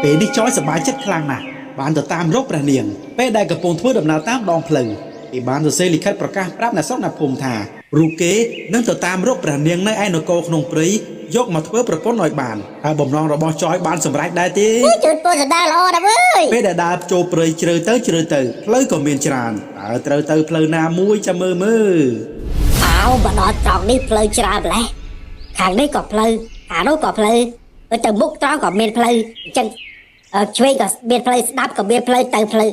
ពេលនេះចយសប្បាយចិត្តខ្លាំងណាស់បានទៅតាមរកព្រះនាងពេលដែលកំពុងធ្វើដំណើរតាមដងផ្លូវគេបានសរសេរលិខិតប្រកាសប្រាប់អ្នកស្រុកអ្នកភូមិថារូបគេនឹងទៅតាមរកព្រះនាងនៅឯនគរក្នុងព្រៃយកមកធ្វើប្រពន្ធឲ្យបានហើយបំណងរបស់ចយបានសម្រេចដែរទេជួយពូសដាល្អណាស់អើយពេលដែលដើរចូលព្រៃជ្រៅទៅផ្លូវក៏មានច្រើនតើត្រូវទៅផ្លូវណាមួយចាំមើលអោបដល់ត្រង់នេះផ្លូវច្រើនម្លេះខាងនេះក៏ផ្លូវខាងនោះក៏ផ្លូវទៅមុខត្រង់ក៏មានផ្លូវអញ្ចឹងឆ្វេងក៏មានផ្លូវស្ដាប់ក៏មានផ្លូវទៅផ្លូវ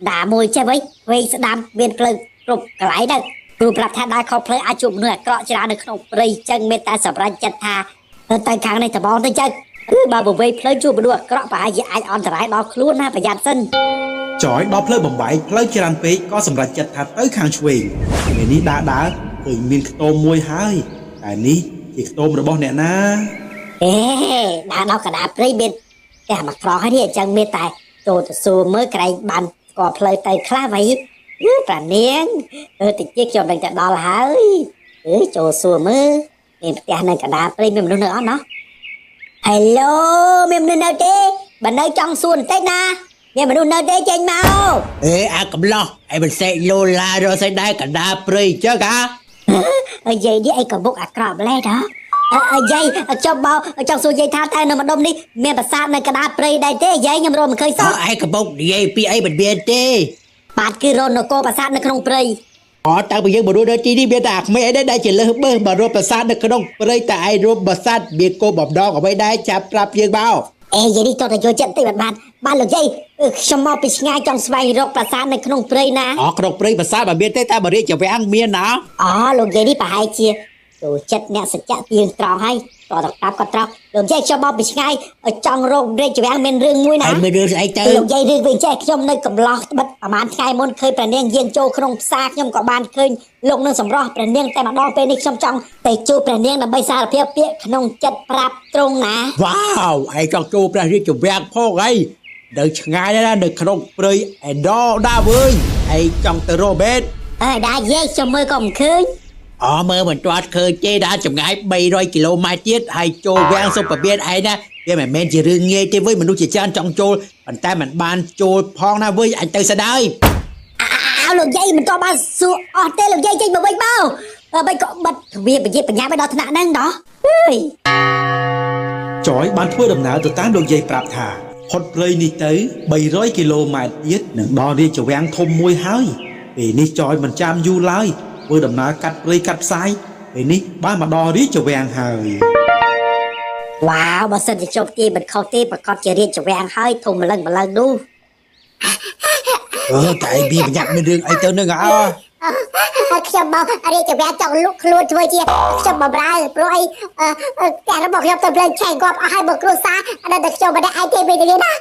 ដើរមួយចេះវិញឆ្វេងស្ដាប់មានផ្លូវគ្រប់កន្លែងទៅគ្រូប្រាប់ថាដើរខុសផ្លូវអាចជួបមនុស្សអាក្រក់ច្រើននៅក្នុងព្រៃអញ្ចឹងមានតែសម្រាប់ចិត្តថាទៅខាងនេះត្បូងទៅចឹងបើបវេផ្លូវជួបមនុស្សអាក្រក់ប្រហែលជាអាចអន្តរាយដល់ខ្លួនណាប្រយ័ត្នសិនចយដល់ផ្លូវបំបែកផ្លូវច្រើនពេកក៏សម្រេចចិត្តថាទៅខាងឆ្វេងពេលនេះដើរឃើញមានខ្ទមមួយហើយតែនេះជាខ្ទមរបស់អ្នកណាដើរដល់កណ្ដាលព្រៃមានផ្ទះមួយក្រោះហើយនេះអញ្ចឹងមានតែចូលទៅសួរមើលក្រែងបានស្គាល់ផ្លូវទៅខ្លះវិញប្រានាងតិចទៀតខ្ញុំនឹងទៅដល់ហើយចូលសួរមើលមានផ្ទះនៅកណ្ដាលព្រៃមានមនុស្សនៅអត់ណោះហេឡូមានមនុស្សនៅទេបើនៅចង់សួរបន្តិចណាមានមនុស្សនៅទេចេញមកអាកំឡោះឯមិនសេកលូឡារស់ស្អីដែរកណ្ដាលព្រៃចឹងហ៎យាយនេះអីក៏មុខអាក្រក់ម្លេះដល់យាយចុះបោចង់សួរយាយថាតែនៅម្ដុំនេះមានប្រាសាទនៅកណ្ដាលព្រៃដែរទេយាយខ្ញុំរកមិនឃើញសោះឯកំពុងនិយាយពីអីមិនមានទេបាទគឺរនគរប្រាសាទនៅក្នុងព្រៃតាំងពីយើងបរុษនៅទីនេះមានតែអាក្មេងអីដែរជាលើសបើមករកប្រាសាទនៅក្នុងព្រៃតែឯងរកប្រាសាទមានគោបំដងអ្វីដែរចាប់ប្រាប់យើងមកយាយនេះតោះទៅយកចិត្តតិចបានលោកយាយខ្ញុំមកពីឆ្ងាយចង់ស្វែងរកប្រាសាទនៅក្នុងព្រៃណាក្នុងព្រៃប្រាសាទមិនមានទេតែបរិយាវាំងមានណាលោកយាយនេះប្រហែលជាចូលចិត្តអ្នកសច្ចៈទៀងត្រង់ហើយតោះទៅប្រាប់ក៏ត្រង់លោកយាយខ្ញុំមកពីឆ្ងាយចង់រករាជវាំងមានរឿងមួយណាមានរឿងស្អីទៅលោកយាយរឿងវិញចេះខ្ញុំនៅកំឡោះត្បិតប្រហែលថ្ងៃមុនឃើញព្រះនាងយាងចូលក្នុងផ្សារខ្ញុំក៏បានឃើញលោកនឹងសម្រស់ព្រះនាងតែម្ដងពេលនេះខ្ញុំចង់ទៅជួបព្រះនាងដើម្បីសារភាពពាក្យក្នុងចិត្តប្រាប់ត្រង់ណាវ៉ាវឯងចង់ជួបព្រះរាជវាំងផងអីនៅឆ្ងាយណានៅក្នុងព្រៃឯដាវើយឯងចង់ទៅរកមែនដាយាយខ្ញុំមើលក៏មិនឃើញមើលមិនទាន់ឃើញទេដល់ចម្ងាយ300គីឡូម៉ែត្រទៀតហើយចូលវាំងសុខភាពឯណាវាមិនមែនជារឿងងាយទេវើយមនុស្សជាច្រើនចង់ចូលប៉ុន្តែមិនបានចូលផងណាវើយអញទៅស្ដាយលោកយាយមិនក៏បានសួរអស់ទេលោកយាយចេញមកវិញមកបើក៏បិទវាបញ្ញាបញ្ញាដល់ថ្នាក់ហ្នឹងដោះចយបានធ្វើដំណើរទៅតាមលោកយាយប្រាប់ថាផុតព្រៃនេះទៅ300គីឡូម៉ែត្រទៀតនឹងដល់រាជវាំងធំមួយហើយពេលនេះចយមិនចាំយូរឡើយធ្វើដំណើរកាត់ព្រៃកាត់ផ្សាយពេលនេះបានមកដល់រាជវាំងហើយវ៉ាវបើសិនជាជប់ទីមិនខុសទេប្រកាសជារាជវាំងហើយធំម្លឹងនោះតែបៀបញ្ញាក់មានរឿងអីទៅនឹងខ្ញុំមករាជវាំងចង់លុកខ្លួនធ្វើជាខ្ញុំបម្រើព្រោះអីតែរបស់ខ្ញុំទៅផ្លេចឆែកគាត់អស់ហើយបើគ្រួសារតែខ្ញុំមិនដែរឯងទេពេលនេះណា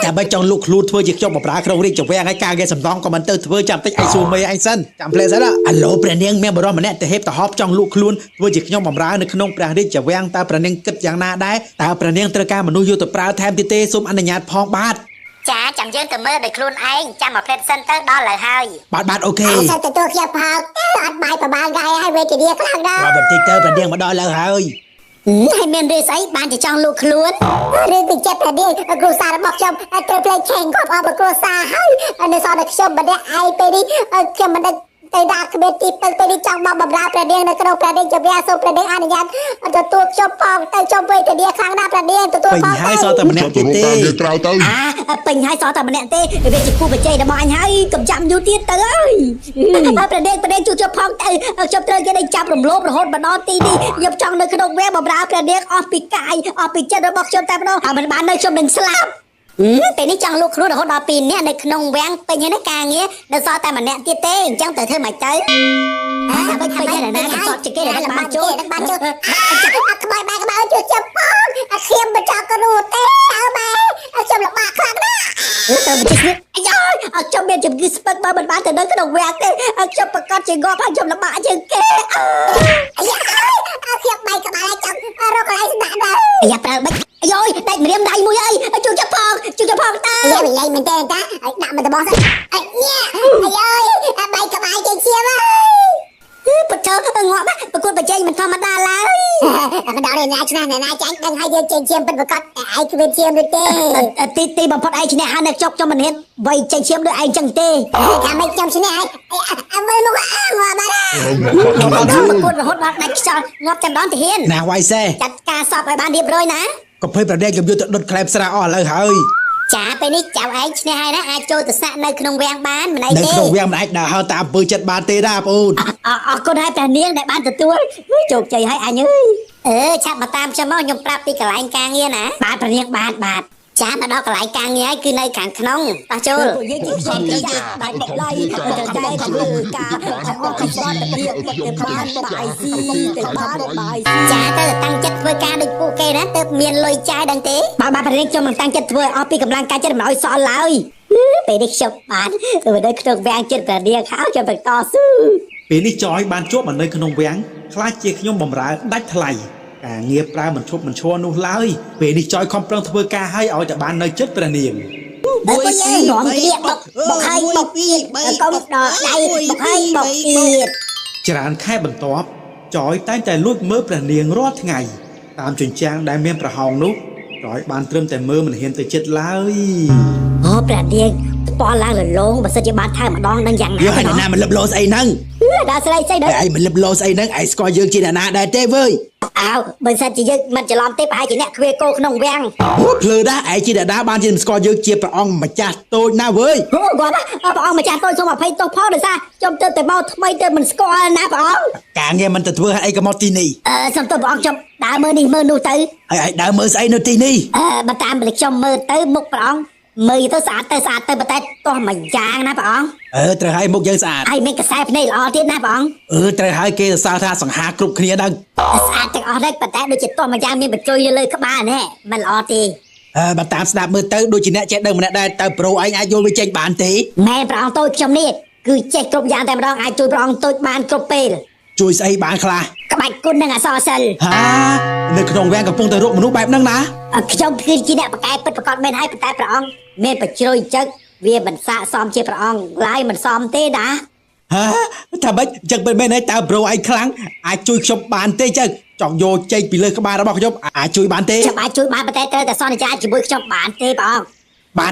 តែបើចង់លុកខ្លួនធ្វើជាខ្ញុំបម្រើក្នុងរាជវាំងហើយការងារសំណងក៏មិនទៅធ្វើចាំតិចឯងសួរមេឯងសិនចាំផ្លេសិនអាឡូព្រះនាងមានបរិមម្នាក់ទៅហេបទៅហប់ចង់លុកខ្លួនធ្វើជាខ្ញុំបម្រើនៅក្នុងព្រះរាជវាំងតើព្រះនាងគិតយ៉ាងណាដែរតើព្រះនាងត្រូវការមនុស្សយកទៅប្រើថែមទៀតទេសូមអនុញ្ញាតផងបាទចាចាំយើងទៅមើលដោយខ្លួនឯងចាំមកផ្លេតសិនទៅដល់ហើយហើយបាទអូខេទៅទទួលខ្ញុំផងអត់បាយប្រហែលថ្ងៃហើយវេទនាខ្លាំងដល់បាទបន្តិចទៅព្រះនាងមកដល់ហើយហើយមានរឿងស្អីបានជាចង់លក់ខ្លួនរឿងពីចិត្តព្រះនាងគ្រួសាររបស់ខ្ញុំត្រូវផ្លេចឆេងគាត់អស់គ្រួសារហើយនៅសល់តែខ្ញុំម្នាក់ឯងពេលនេះខ្ញុំមិនដឹងតែដាក់គ្មានទីពឹងពេលនេះចង់មកបម្រើព្រះនាងនៅក្នុងព្រះនាងជាវាសូមព្រះនាងអនុញ្ញាតទទួលខ្ញុំផងទៅចំវេទនាខ្លាំងណាស់ព្រះនាងទទួលផងពេញហើយសល់តែម្នាក់ទៀតទេពេញហើយសល់តែម្នាក់ទេវាជាគូបច្ចេករបស់អញហើយកុំចាំយូរទៀតទៅអើយព្រះនាងជួយខ្ញុំផងទៅខ្ញុំត្រូវគេដេញចាប់រំលោភរហូតមកដល់ទីនេះខ្ញុំចង់នៅក្នុងវាបម្រើព្រះនាងអស់ពីកាយអស់ពីចិត្តរបស់ខ្ញុំតែម្ដងហើយមិនបាននៅខ្ញុំនឹងស្លាប់ពេលនេះចង់លក់ខ្លួនរហូតដល់2នាក់នៅក្នុងវាំងពេញហើយណាការងារនៅសល់តែម្នាក់ទៀតទេអញ្ចឹងទៅធ្វើម៉េចទៅបើឃើញតែណាសតជាគេដែលបានចូលក្បាយបែកក្បាលជួយចាប់ផងខ្ញុំមិនចង់ក៏រួចទេអើបែខ្ញុំលំបាកខ្លាំងណាស់ទៅមិនជិះអាយខ្ញុំមានជំងឺស្ពឹកបើមិនបានទៅនៅក្នុងវាំងទេខ្ញុំប្រកាសជាងាប់ហើយខ្ញុំលំបាកជាងគេខ្ញុំបែកក្បាលចង់រកកន្លែងស្នាក់ដែរយ៉ាប្រើបិចយោតែម្រាមដៃមួយអីជួយចាប់ផងតើយាយនិយាយមែនទេតាដាក់មកតបសិនអាយ៉ាអាយបែកក្បាលជាជាមកបច្ចេកងាប់ប្រគល់បច្ចេកមិនធម្មតាឡើយ ម្ដងនេះណាឆ្នះណាចាញ់ដឹងហើយយើងចេញឈាមពិតប្រាកដតែឯងគ្មានឈាមដូចទេទីបំផុតឯងឈ្នះហើយនៅចប់មិនហ៊ានវាយចេញឈាមដូចឯងចឹងទេថាមិនខ្ញុំឈ្នះហើយអើមើលមកងាប់បាត់ហើយប្រកួតរហូតដល់ដាច់ខ្យល់ងាប់ចាំដងទាហានណាវ៉ៃសេចាត់ការសពឲ្យបានរៀបរយណាកុំភ័យប្រដេកខ្ញុំយកទៅដុតក្លែបស្រាអស់ឥឡូវហើយចាពេលនេះចៅឯងឈ្នះហើយណាអាចចូលទៅសាក់នៅក្នុងវាំងបានមិនអីទេនៅក្នុងវាំងមិនអាចដើរហើរតាមអំពើចិត្តបានទេណាបងអូនអរគុណហើយព្រះនាងដែលបានទទួលជោគជ័យហើយអញអើយឆាប់មកតាមខ្ញុំមកខ្ញុំប្រាប់ពីកន្លែងការងារណាបាទព្រះនាងបាទចាមកដល់កន្លែងការងារហើយគឺនៅខាងក្នុងតោះចូលយើងជិះខ្ញុំទៅដាច់ដៃទៅតែធ្វើការអត់កំសត់ទៅបានបាយស៊ីទៅបានបាយចាទៅតាំងចិត្តធ្វើការដូចពួកគេណាទៅមានលុយចាយដឹងទេបាទព្រះនាងខ្ញុំមិនតាំងចិត្តធ្វើអស់ពីកម្លាំងកាយចិត្តមិនឲ្យសល់ឡើយពេលនេះខ្ញុំបានទៅនៅក្នុងវាំងចិត្តព្រះនាងហើយខ្ញុំទៅតស៊ូពេលនេះចយបានជាប់នៅក្នុងវាំងខ្លាចជាខ្ញុំបំរើដាច់ថ្លៃការងារប្រើមិនឈប់មិនឈរនោះឡើយពេលនេះចយខំប្រឹងធ្វើការឲ្យតែបាននៅចិត្តព្រះនាងបើយើងរំលាកបុកហើយបុកទៀតកុំដល់ដៃបុកហើយបុកទៀតច្រើនខែបន្ទាប់ចយតែងតែលួចមើលព្រះនាងរាល់ថ្ងៃតាមជញ្ជាំងដែលមានប្រហោងនោះចយបានត្រឹមតែមើលមិនហ៊ានទៅចិត្តឡើយអូព្រះនាងប៉ះឡើងលលងបើសិនជាបានថើម្ដងនឹងយ៉ាងណាយកឲ្យណាមិនលឹបលោស្អីហ្នឹងដល់ស្រីស្អីដល់ឯងមិនលឹបលោស្អីហ្នឹងឯងស្គាល់យើងជាអ្នកណាដែរទេវើយអើបើសិនជាយើងមិនច្រឡំទេប្រហែលជាអ្នកគ្វាគោក្នុងវាំងភ្លើដែរឯងជាអ្នកណាបានជាមិនស្គាល់យើងជាព្រះអង្គម្ចាស់តូចណាវើយអូគាត់ព្រះអង្គម្ចាស់តូចសូមអភ័យទោសផងដោយសារខ្ញុំទៅតែមកថ្មីទៅមិនស្គាល់ណាព្រះអង្គការងារមិនទៅធ្វើឲ្យអីក៏មកទីនេះសូមទោសព្រះអង្គខ្ញុំដើរមើលនេះមើលនោះទៅហើយឯងដើរមើលស្អីនៅទីនេះបើតាមពេលខ្ញុំមើលទៅមុខព្រះអង្គមើលទៅស្អាតទៅប៉ុន្តែទាស់មួយយ៉ាងណាព្រះអង្គត្រូវឲ្យមុខយើងស្អាតហើយមានកសែភ្នែកល្អទៀតណាព្រះអង្គត្រូវឲ្យគេសរសើរថាសង្ហាគ្រប់គ្នាដឹងស្អាតទាំងអស់នេះប៉ុន្តែដូចជាទាស់មួយយ៉ាងមានបញ្ជួយលើក្បាលណែមិនល្អទេបើតាមស្ដាប់មើលទៅដូចជាអ្នកចេះដឹងម្នាក់ដែរទៅប្រូឯងអាចយល់វាចេញបានទេមែនព្រះអង្គតូចខ្ញុំនេះគឺចេះគ្រប់យ៉ាងតែម្ដងអាចជួយព្រះអង្គតូចបានគ្រប់ពេលជួយស្អីបានខ្លះក្បាច់គុណនិងអក្សរសិល្ប៍នៅក្នុងវាំងកំពុងតែរកមនុស្សបែបហ្នឹងណាខ្ញុំគឺជាអ្នកបកកែពិតប្រាកដមែនហើយប៉ុន្តែព្រះអង្គមានបជ្រុយចឹកវាមិនស័ក្តិសមជាព្រះអង្គឡើយមិនសមទេណាថាម៉េចចឹងមែនហើយតើប្រូឯងខ្លាំងអាចជួយខ្ញុំបានទេចឹងចង់យកចេញពីលើក្បាលរបស់ខ្ញុំអាចជួយបានទេខ្ញុំអាចជួយបានប៉ុន្តែត្រូវតែសន្យាជាមួយខ្ញុំបានទេព្រះអង្គ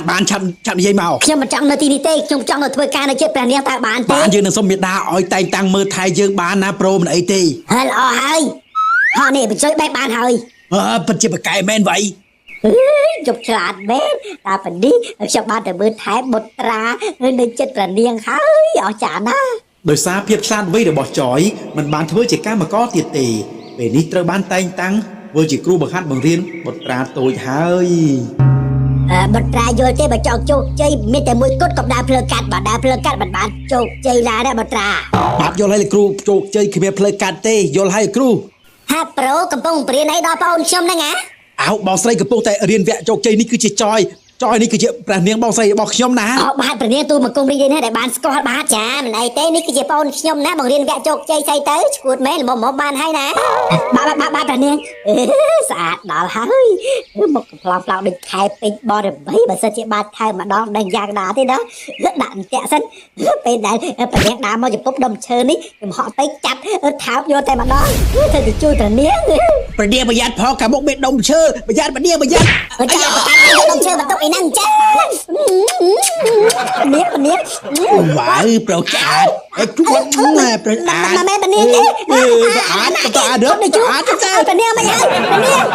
បានឆាប់និយាយមកខ្ញុំមិនចង់នៅទីនេះទេខ្ញុំចង់ទៅធ្វើការនៅជាតិព្រះនាងតើបានទេបានយើងនឹងសុំមេដាឲ្យតែងតាំងមើលថែយើងបានណាប្រូមិនអីទេហើយល្អហើយហោះនេះបញ្ជួយបែបបានហើយពិតជាបកកែមែនវ៉ៃជប់ឆ្លាតមែនតែប៉ុណ្នេះខ្ញុំបានទៅមើលថែបុត្រានៅចិត្តព្រះនាងហើយអស្ចារ្យណាស់ដោយសារភាពឆ្លាតវៃរបស់ចយមិនបានធ្វើជាកម្មករទៀតទេពេលនេះត្រូវបានតែងតាំងធ្វើជាគ្រូបង្ហាត់បង្រៀនបុត្រាតូចហើយបុត្រាយល់ទេបើចង់ជោគជ័យមានតែមួយគត់ក៏ដើរផ្លូវកាត់បើដើរផ្លូវកាត់មិនបានជោគជ័យឡើយដែរបុត្រាបាទយល់ហើយលោកគ្រូជោគជ័យគ្មានផ្លូវកាត់ទេយល់ហើយគ្រូហាប្រូកំពុងបរៀនអីដល់បងខ្ញុំហ្នឹងណាបងស្រីកំពុងតែរៀនវគ្គជោគជ័យនេះគឺជាចយនេះគឺជាព្រះនាងបងស្រីរបស់ខ្ញុំណាបាទព្រះនាងទូមកគុំរីករាយណាស់ដែលបានស្គាល់បាទចាមិនអីទេនេះគឺជាបងខ្ញុំណាបង្រៀនវគ្គជោគជ័យស្អីទៅឈួតមែនល្មមបានហើយណាបាទព្រះនាងស្អាតដល់ហើយមកកំ ប្លង់ប្លង់ដូចខែពេជ្របរិបីបើសិនជាបាទថែម្ដងដឹងយ៉ាងណាទេណាដាក់អន្ទាក់សិនពេលដែលប្រនាងដើរមកចំពុកដុំឈើនេះខ្ញុំហក់ទៅចាប់ថោកយកតែម្ដងទៅជួយប្រនាងប្រយ័ត្នផងកាមុខមានដុំឈើប្រយ័ត្នប្រនាងប្រយ័ត្នចាប្រកាសដុំឈើបន្ទុកអីហ្នឹងចាប្រនាងវ៉ៅប្រកាសអីគួរណាប្រអាតមែនប្រនាងទេអាតទៅអាតទៅប្រនាងមិនហើយប្រនាង